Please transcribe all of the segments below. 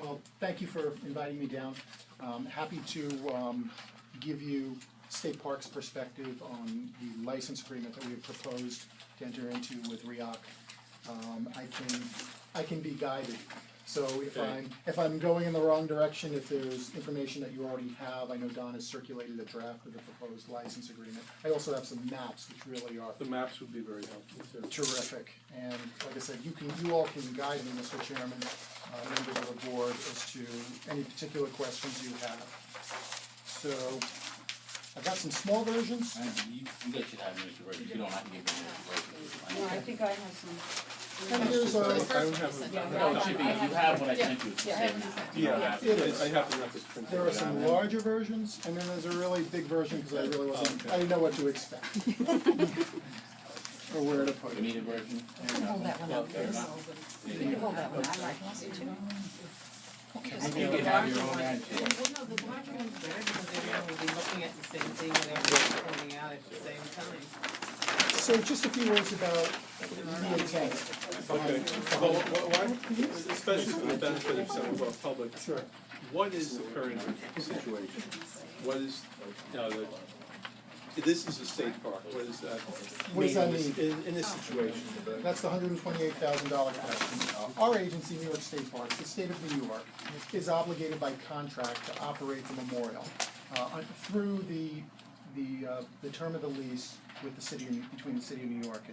Well, thank you for inviting me down. Happy to give you State Park's perspective on the license agreement that we have proposed to enter into with RIOC. I can be guided. So if I'm going in the wrong direction, if there's information that you already have, I know Don has circulated a draft of the proposed license agreement. I also have some maps, which really are The maps would be very helpful too. terrific. And like I said, you all can guide me, Mr. Chairman, members of the board, as to any particular questions you have. So I've got some small versions. You guys should have miniature versions. You don't have to give me miniature versions. No, I think I have some. And here's I a, don't have No, it should be, you have what I sent you, it's the Yeah, same now. You don't have to. It is. I have to reference print. there are some larger versions, and then there's a really big version, because I really wasn't, I didn't know what to expect. Or where to put You it. need a version? You can hold that one out, Fair Chris. enough. You can hold that one, I like it too. You can have your own ad. Well, no, the larger one's better because everyone will be looking at the same thing and everyone's pointing out at the same time. So just a few words about the intent. Okay, well, why, especially for the benefit of some of our public, Sure. what is the current situation? What is, this is a state park, what is that? What does that mean? In this situation? That's the $128,000 question. Our agency, New York State Parks, the state of New York, is obligated by contract to operate the memorial through the term of the lease with the city, between the city of New York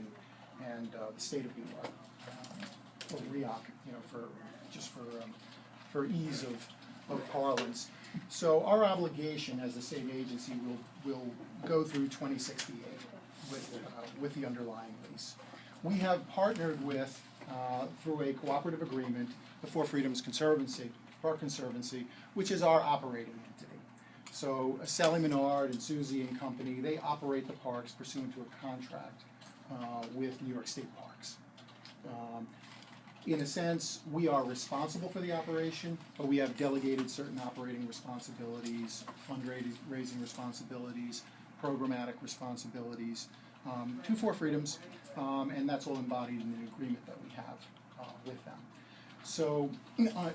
and the state of New York, or RIOC, for ease of parlance. So our obligation as a state agency will go through 2068 with the underlying lease. We have partnered with, through a cooperative agreement, the Four Freedoms Conservancy, Park Conservancy, which is our operating entity. So Sally Menard and Susie and company, they operate the parks pursuant to a contract with New York State Parks. In a sense, we are responsible for the operation, but we have delegated certain operating responsibilities, fundraising responsibilities, programmatic responsibilities to Four Freedoms, and that's all embodied in the agreement that we have with them. So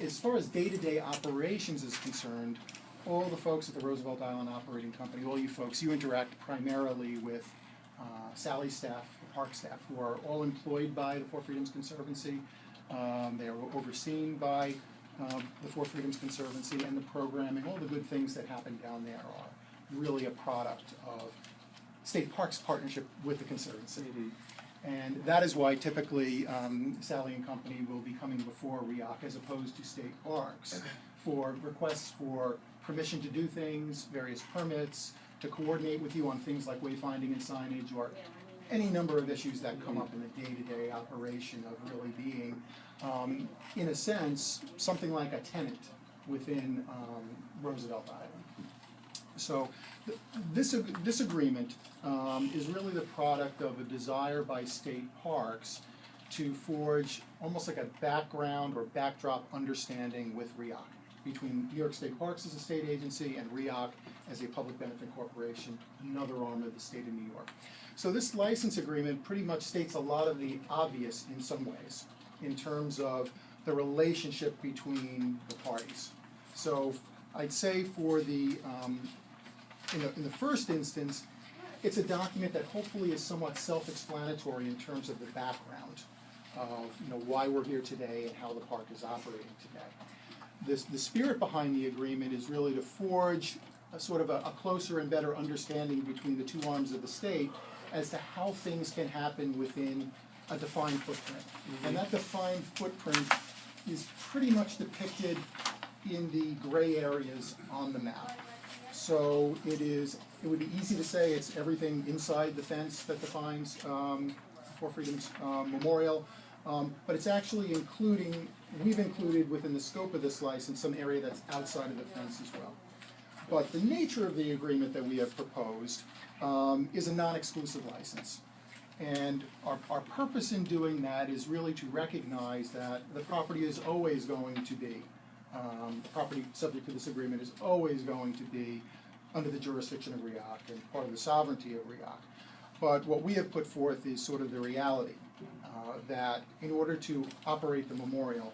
as far as day-to-day operations is concerned, all the folks at the Roosevelt Island Operating Company, all you folks, you interact primarily with Sally's staff, the park staff, who are all employed by the Four Freedoms Conservancy. They are overseen by the Four Freedoms Conservancy, and the programming, all the good things that happen down there are really a product of State Parks' partnership with the Conservancy. And that is why typically Sally and company will be coming before RIOC as opposed to State Parks for requests for permission to do things, various permits, to coordinate with you on things like wayfinding and signage, or any number of issues that come up in the day-to-day operation of really being, in a sense, something like a tenant within Roosevelt Island. So this agreement is really the product of a desire by State Parks to forge almost like a background or backdrop understanding with RIOC, between New York State Parks as a state agency and RIOC as a public benefit corporation, another arm of the state of New York. So this license agreement pretty much states a lot of the obvious in some ways, in terms of the relationship between the parties. So I'd say for the, in the first instance, it's a document that hopefully is somewhat self-explanatory in terms of the background of why we're here today and how the park is operating today. The spirit behind the agreement is really to forge a sort of a closer and better understanding between the two arms of the state as to how things can happen within a defined footprint. And that defined footprint is pretty much depicted in the gray areas on the map. So it would be easy to say it's everything inside the fence that defines Four Freedoms Memorial, but it's actually we've included within the scope of this license some area that's outside of the fence as well. But the nature of the agreement that we have proposed is a non-exclusive license. And our purpose in doing that is really to recognize that the property is always going to be, the property subject to this agreement is always going to be under the jurisdiction of RIOC and part of the sovereignty of RIOC. But what we have put forth is sort of the reality that in order to operate the memorial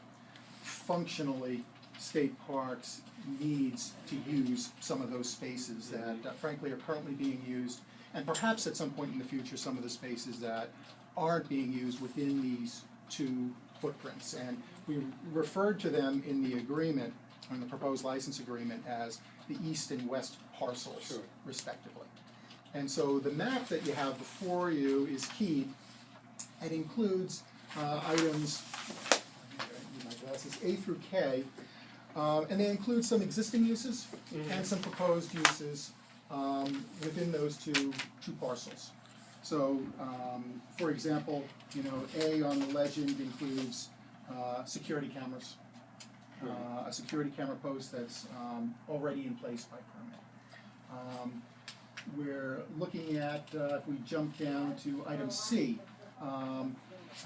functionally state parks needs to use some of those spaces that frankly are currently being used, and perhaps at some point in the future, some of the spaces that aren't being used within these two footprints. And we referred to them in the agreement, in the proposed license agreement, as the east and west parcels, Sure. respectively. And so the map that you have before you is keyed. It includes items, my glasses, A through K, and they include some existing uses and some proposed uses within those two parcels. So, for example, A on the legend includes security cameras, a security camera post that's already in place by permit. We're looking at, if we jump down to item C,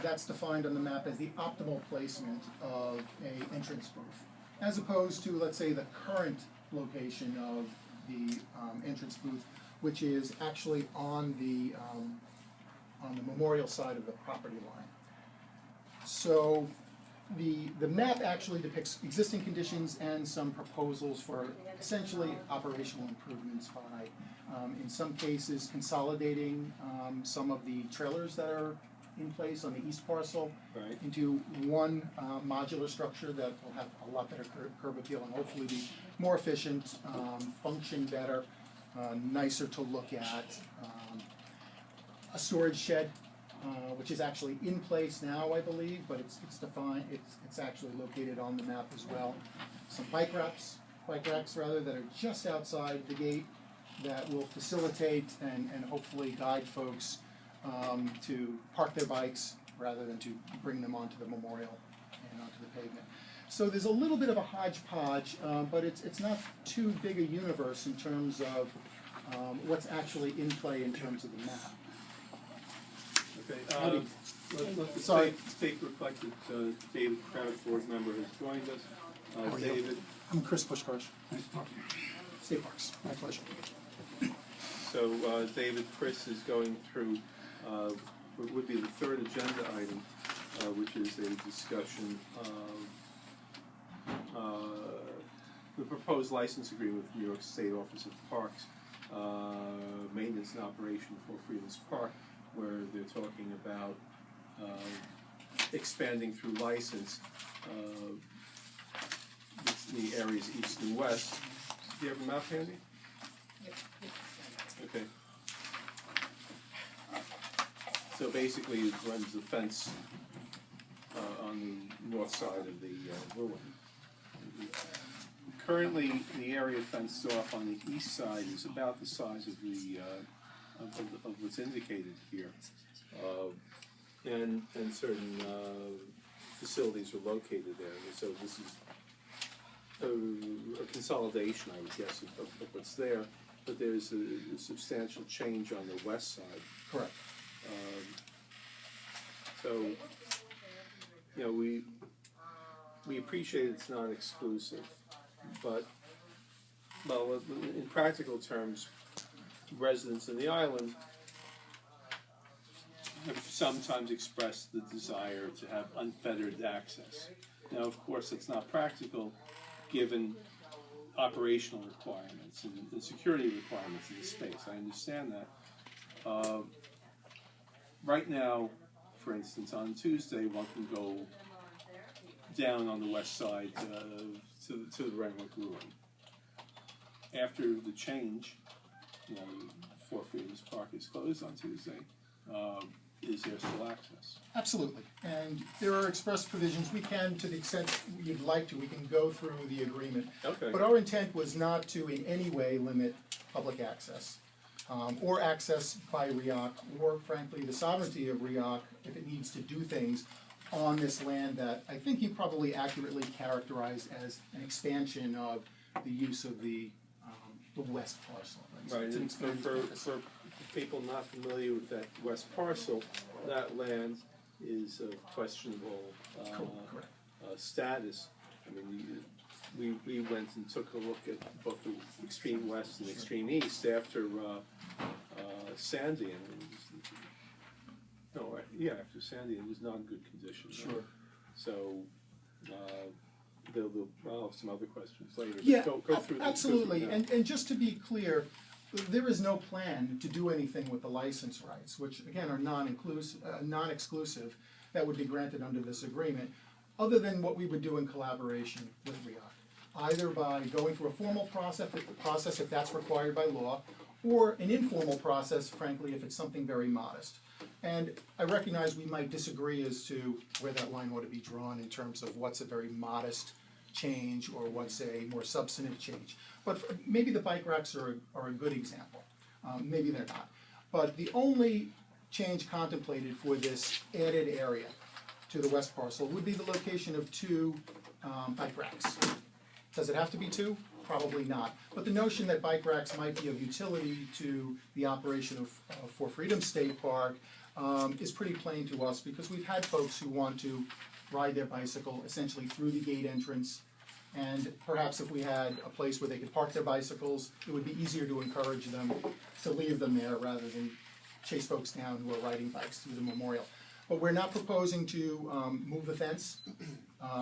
that's defined on the map as the optimal placement of a entrance booth, as opposed to, let's say, the current location of the entrance booth, which is actually on the memorial side of the property line. So the map actually depicts existing conditions and some proposals for essentially operational improvements by, in some cases, consolidating some of the trailers that are in place on the east parcel Right. into one modular structure that will have a lot better curb appeal and hopefully be more efficient, function better, nicer to look at. A storage shed, which is actually in place now, I believe, but it's defined, it's actually located on the map as well. Some bike racks rather, that are just outside the gate that will facilitate and hopefully guide folks to park their bikes rather than to bring them onto the memorial and onto the pavement. So there's a little bit of a hodgepodge, but it's not too big a universe in terms of what's actually in play in terms of the map. Okay, let the Sorry. state reflect that David Kravitz, board member, has joined us. How are you? David, I'm Chris Bushkarsh. Nice to talk to you. State Parks, my pleasure. so David, Chris is going through what would be the third agenda item, which is a discussion of the proposed license agreement with New York State Office of Parks, maintenance and operation for Freedom's Park, where they're talking about expanding through license the areas east and west. Do you have a map handy? Yep. Okay. So basically, it runs the fence on the north side of the ruin. Currently, the area fenced off on the east side is about the size of the of what's indicated here, and certain facilities are located there. So this is a consolidation, I would guess, of what's there. But there's a substantial change on the west side. Correct. So, we appreciate it's not exclusive, but, well, in practical terms, residents of the island have sometimes expressed the desire to have unfettered access. Now, of course, it's not practical, given operational requirements and security requirements in the space. I understand that. Right now, for instance, on Tuesday, one can go down on the west side to the Renwick Ruin. After the change, before Freedom's Park is closed on Tuesday, is there still access? Absolutely, and there are express provisions. We can, to the extent you'd like to, we can go through the agreement. Okay. But our intent was not to in any way limit public access, or access by RIOC, or frankly, the sovereignty of RIOC if it needs to do things on this land that I think you probably accurately characterized as an expansion of the use of the west parcel. Right, It's an and expanded purpose. for people not familiar with that west parcel, that land is of questionable Correct. status. I mean, we went and took a look at both the extreme west and extreme east after Sandy, and after Sandy, it was not in good condition. Sure. So I'll have some other questions later, but Yeah, go through this. absolutely, and just to be clear, there is no plan to do anything with the license rights, which again are non-exclusive, that would be granted under this agreement, other than what we would do in collaboration with RIOC, either by going through a formal process if that's required by law, or an informal process, frankly, if it's something very modest. And I recognize we might disagree as to where that line ought to be drawn in terms of what's a very modest change or what's a more substantive change. But maybe the bike racks are a good example. Maybe they're not. But the only change contemplated for this added area to the west parcel would be the location of two bike racks. Does it have to be two? Probably not. But the notion that bike racks might be of utility to the operation of For Freedom State Park is pretty plain to us, because we've had folks who want to ride their bicycle essentially through the gate entrance, and perhaps if we had a place where they could park their bicycles, it would be easier to encourage them to leave them there rather than chase folks down who are riding bikes through the memorial. But we're not proposing to move the fence.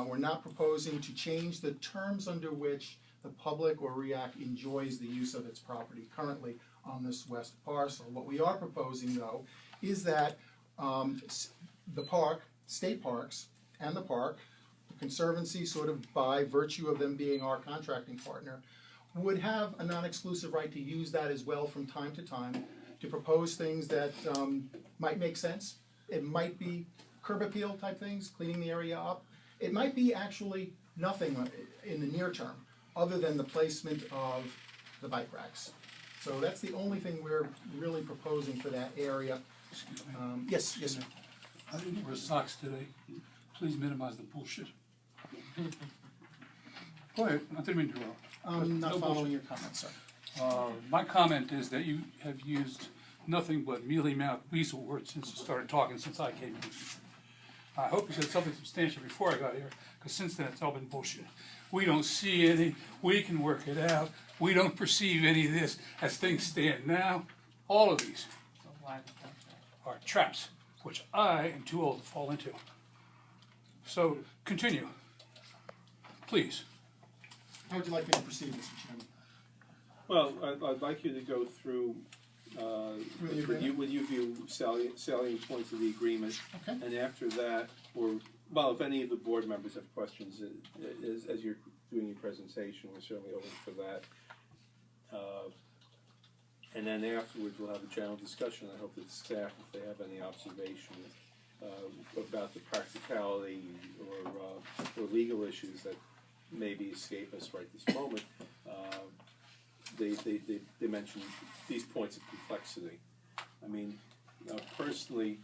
We're not proposing to change the terms under which the public or RIOC enjoys the use of its property currently on this west parcel. What we are proposing, though, is that the park, state parks, and the park, the Conservancy, sort of by virtue of them being our contracting partner, would have a non-exclusive right to use that as well from time to time to propose things that might make sense. It might be curb appeal type things, cleaning the area up. It might be actually nothing in the near term, other than the placement of the bike racks. So that's the only thing we're really proposing for that area. Yes, sir. I didn't wear socks today. Please minimize the bullshit. Go ahead, I didn't mean to interrupt. I'm not No following bullshit. your comments, sir. My comment is that you have used nothing but mealy-mouthed weasel words since you started talking, since I came in. I hope you said something substantial before I got here, because since then it's all been bullshit. We don't see any, we can work it out, we don't perceive any of this as things stand now. All of these So why the contract? are traps, which I am too old to fall into. So, continue. Please. How would you like me to proceed, Mr. Chairman? Well, I'd like you to go through, Through the agreement? would you view salient points of the agreement, Okay. and after that, or, well, if any of the board members have questions, as you're doing your presentation, we're certainly open for that. And then afterwards, we'll have a general discussion. I hope that staff, if they have any observations about the practicality or legal issues that maybe escape us right this moment, they mentioned these points of complexity. I mean, personally,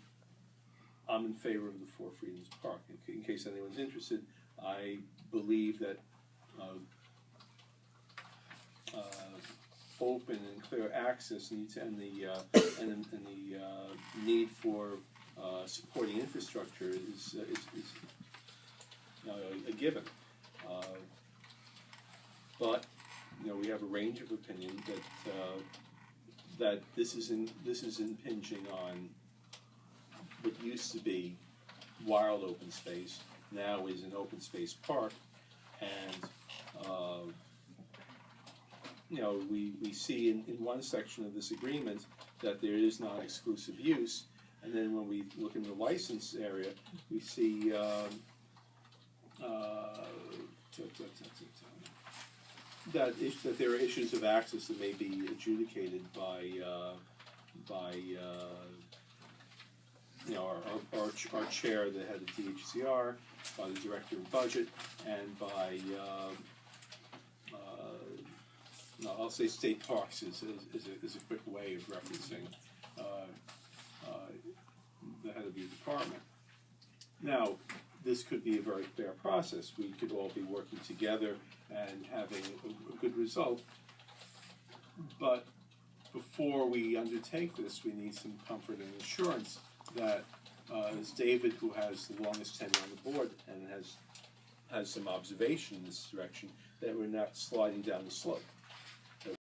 I'm in favor of the Four Freedoms Park. In case anyone's interested, I believe that open and clear access needs and the need for supporting infrastructure is a given. But we have a range of opinion that this is impinging on what used to be wild open space, now is an open space park, and we see in one section of this agreement that there is non-exclusive use, and then when we look in the license area, we see that there are issues of access that may be adjudicated by our chair, the head of DHCR, by the director of budget, and by I'll say state parks is a quick way of referencing the head of the department. Now, this could be a very fair process. We could all be working together and having a good result. But before we undertake this, we need some comfort and assurance that, as David, who has the longest tenure on the board and has some observation in this direction, that we're not sliding down the slope.